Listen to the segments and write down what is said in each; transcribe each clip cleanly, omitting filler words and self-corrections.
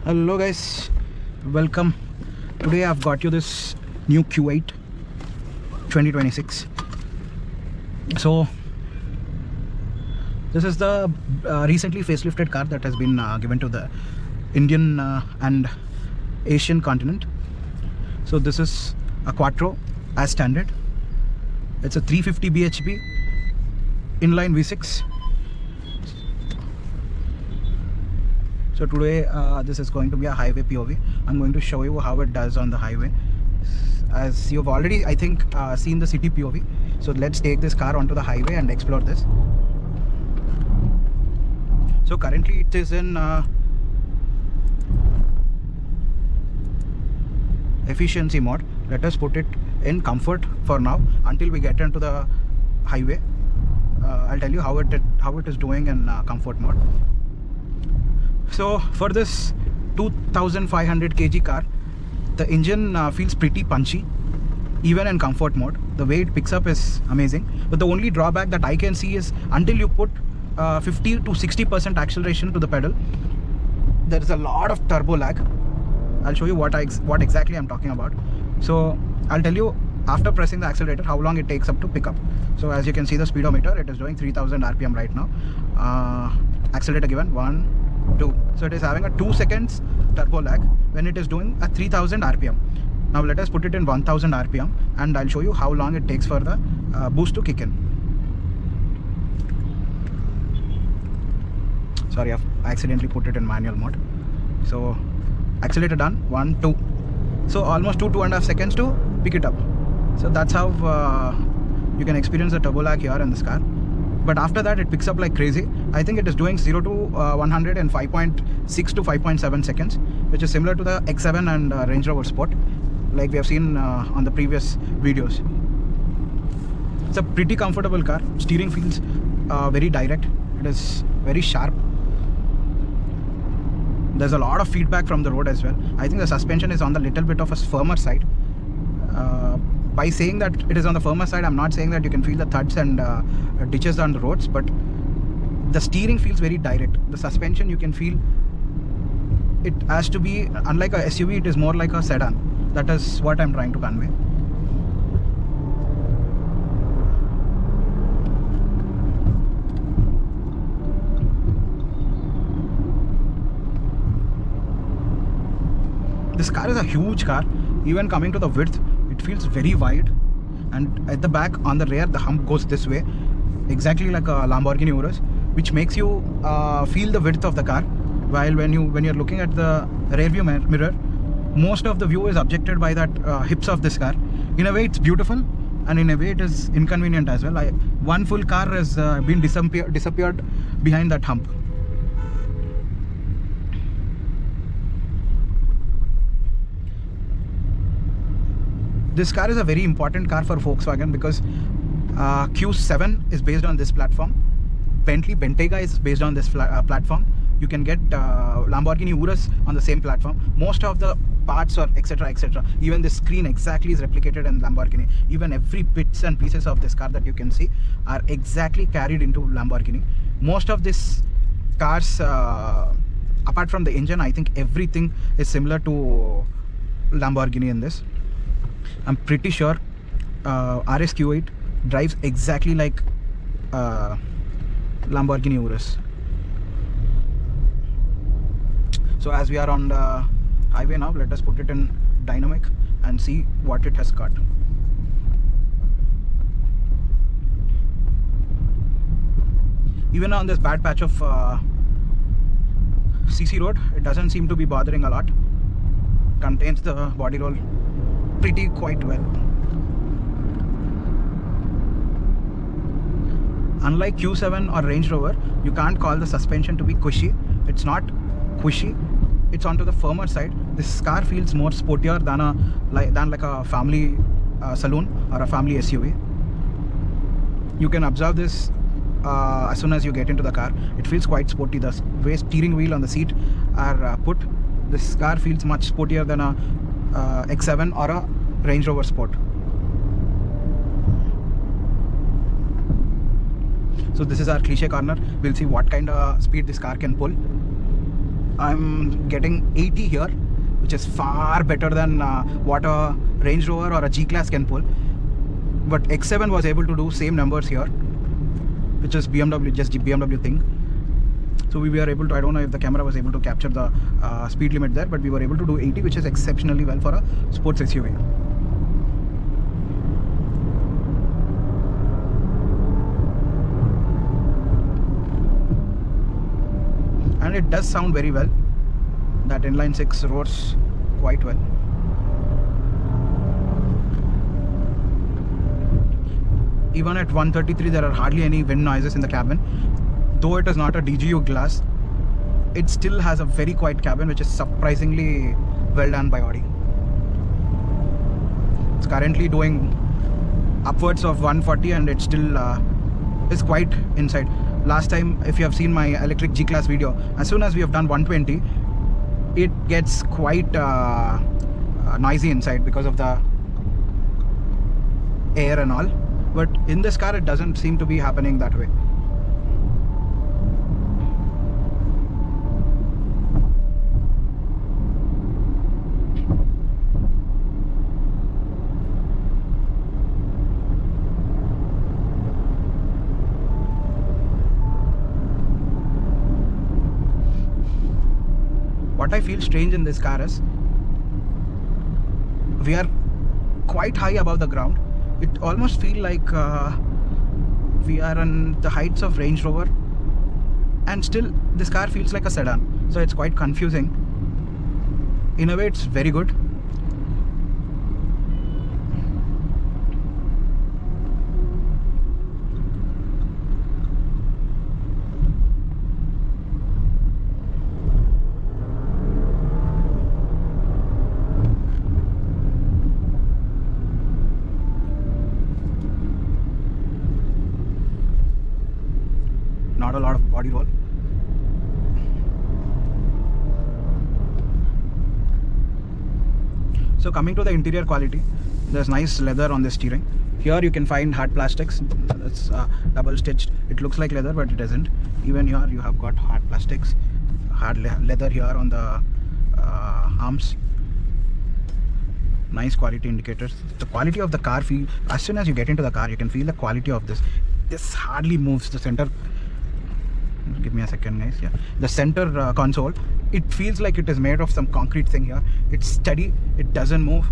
Hello guys, welcome. Today I've got you this new Q8 2026. So this is the recently facelifted car that has been given to the Indian and Asian continent. So this is a Quattro as standard. It's a 350 bhp inline V6. So today this is going to be a highway POV. I'm going to show you how it does on the highway. As you've already, I think, seen the city POV. So let's take this car onto the highway and explore this. So currently it is in efficiency mode. Let us put it in comfort for now until we get into the highway. I'll tell you how it is doing in comfort mode. So for this 2500 kg car, the engine feels pretty punchy even in comfort mode. The way it picks up is amazing, but the only drawback that I can see is until you put 50 to 60% acceleration to the pedal, there is a lot of turbo lag. I'll show you what exactly I'm talking about. So I'll tell you after pressing the accelerator how long it takes up to pick up. So as you can see the speedometer, it is doing 3000 rpm right now. Accelerator given 1, 2. So it is having a 2 seconds turbo lag when it is doing a 3000 rpm. Now let us put it in 1000 rpm and I'll show you how long it takes for the boost to kick in. Sorry, I've accidentally put it in manual mode. So accelerator done, 1, 2. So almost 2.5 seconds to pick it up. So that's how you can experience the turbo lag here in this car. But after that it picks up like crazy. I think it is doing 0 to 100 in 5.6 to 5.7 seconds, which is similar to the X7 and Range Rover Sport, like we have seen on the previous videos. It's a pretty comfortable car. Steering feels very direct. It is very sharp. There's a lot of feedback from the road as well. I think the suspension is on the little bit of a firmer side. By saying that it is on the firmer side, I'm not saying that you can feel the thuds and ditches on the roads, but the steering feels very direct. The suspension, you can feel it has to be, unlike a SUV, it is more like a sedan. That is what I'm trying to convey. This car is a huge car. Even coming to the width, it feels very wide, and at the back on the rear the hump goes this way, exactly like a Lamborghini Urus, which makes you feel the width of the car, while when you're looking at the rear view mirror, most of the view is obstructed by that hips of this car. In a way it's beautiful, and in a way it is inconvenient as well. One full car has been disappeared behind that hump. This car is a very important car for Volkswagen because Q7 is based on this platform. Bentley Bentayga is based on this platform. You can get Lamborghini Urus on the same platform. Most of the parts or etc. Even the screen exactly is replicated in Lamborghini. Even every bits and pieces of this car that you can see are exactly carried into Lamborghini. Most of these cars, apart from the engine, I think everything is similar to Lamborghini in this. I'm pretty sure RS Q8 drives exactly like Lamborghini Urus. So as we are on the highway now, let us put it in dynamic and see what it has got. Even on this bad patch of CC road, it doesn't seem to be bothering a lot. Contains the body roll quite well. Unlike Q7 or Range Rover, you can't call the suspension to be cushy. It's not cushy. It's onto the firmer side. This car feels more sportier than like a family saloon or a family SUV. You can observe this as soon as you get into the car. It feels quite sporty. The way steering wheel on the seat are put, this car feels much sportier than a X7 or a Range Rover Sport. So this is our cliche corner. We'll see what kind of speed this car can pull. I'm getting 80 here, which is far better than what a Range Rover or a G-Class can pull. But X7 was able to do same numbers here, which is BMW, just BMW thing. So we were able to, I don't know if the camera was able to capture the speed limit there, but we were able to do 80, which is exceptionally well for a sports SUV. And it does sound very well. That inline 6 roars quite well. Even at 133 there are hardly any wind noises in the cabin. Though it is not a DGU glass, it still has a very quiet cabin, which is surprisingly well done by Audi. It's currently doing upwards of 140 and it still is quiet inside. Last time, if you have seen my electric G-Class video, as soon as we have done 120, it gets quite noisy inside because of the air and all. But in this car, it doesn't seem to be happening that way. What I feel strange in this car is we are quite high above the ground. It almost feels like we are on the heights of Range Rover, and still this car feels like a sedan. So it's quite confusing. In a way, it's very good. Not a lot of body roll. So coming to the interior quality, there's nice leather on the steering. Here you can find hard plastics. It's double stitched. It looks like leather, but it isn't. Even here you have got hard plastics, hard leather here on the arms. Nice quality indicators. The quality of the car, as soon as you get into the car, you can feel the quality of this. This hardly moves. The center, give me a second guys, yeah, the center console, it feels like it is made of some concrete thing here. It's steady, it doesn't move.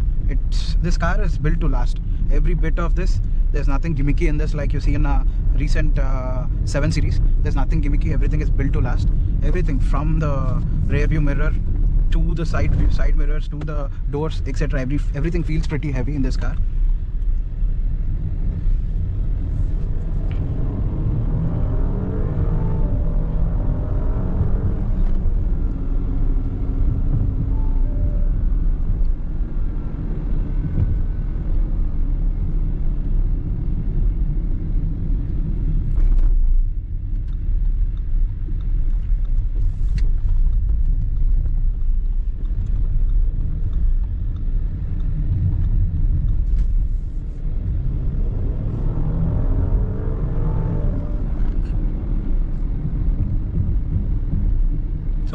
This car is built to last. Every bit of this, there's nothing gimmicky in this like you see in a recent 7 Series. There's nothing gimmicky. Everything is built to last. Everything from the rear view mirror to the side mirrors to the doors, etc. Everything feels pretty heavy in this car.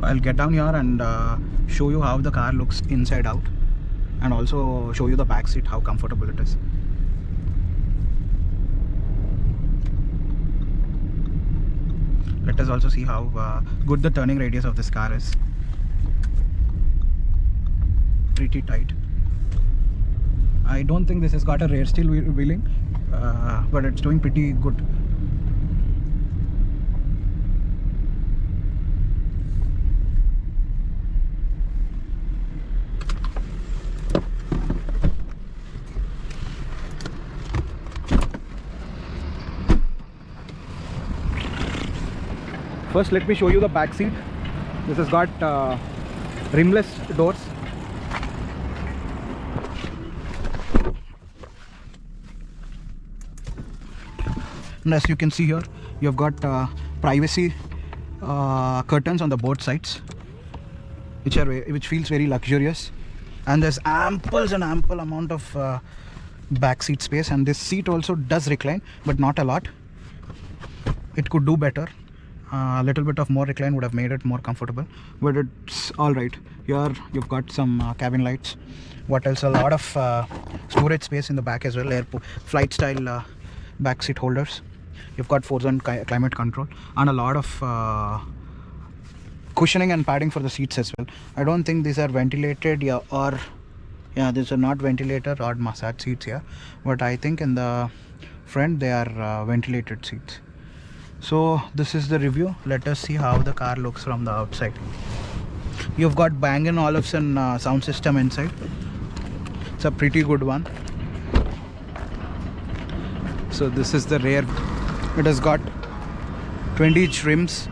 I'll get down here and show you how the car looks inside out, and also show you the back seat, how comfortable it is. Let us also see how good the turning radius of this car is. Pretty tight. I don't think this has got a rear steel wheeling, but it's doing pretty good. First, let me show you the back seat. This has got rimless doors. And as you can see here, you have got privacy curtains on the both sides, which feels very luxurious. And there's ample amount of back seat space. And this seat also does recline, but not a lot. It could do better. A little bit of more recline would have made it more comfortable, but it's all right. Here you've got some cabin lights. What else? A lot of storage space in the back as well. Flight style back seat holders. You've got 4-zone climate control and a lot of cushioning and padding for the seats as well. I don't think these are ventilated, these are not ventilator or massage seats here, but I think in the front they are ventilated seats. So this is the review. Let us see how the car looks from the outside. You've got Bang & Olufsen sound system inside. It's a pretty good one. So this is the rear. It has got 20-inch rims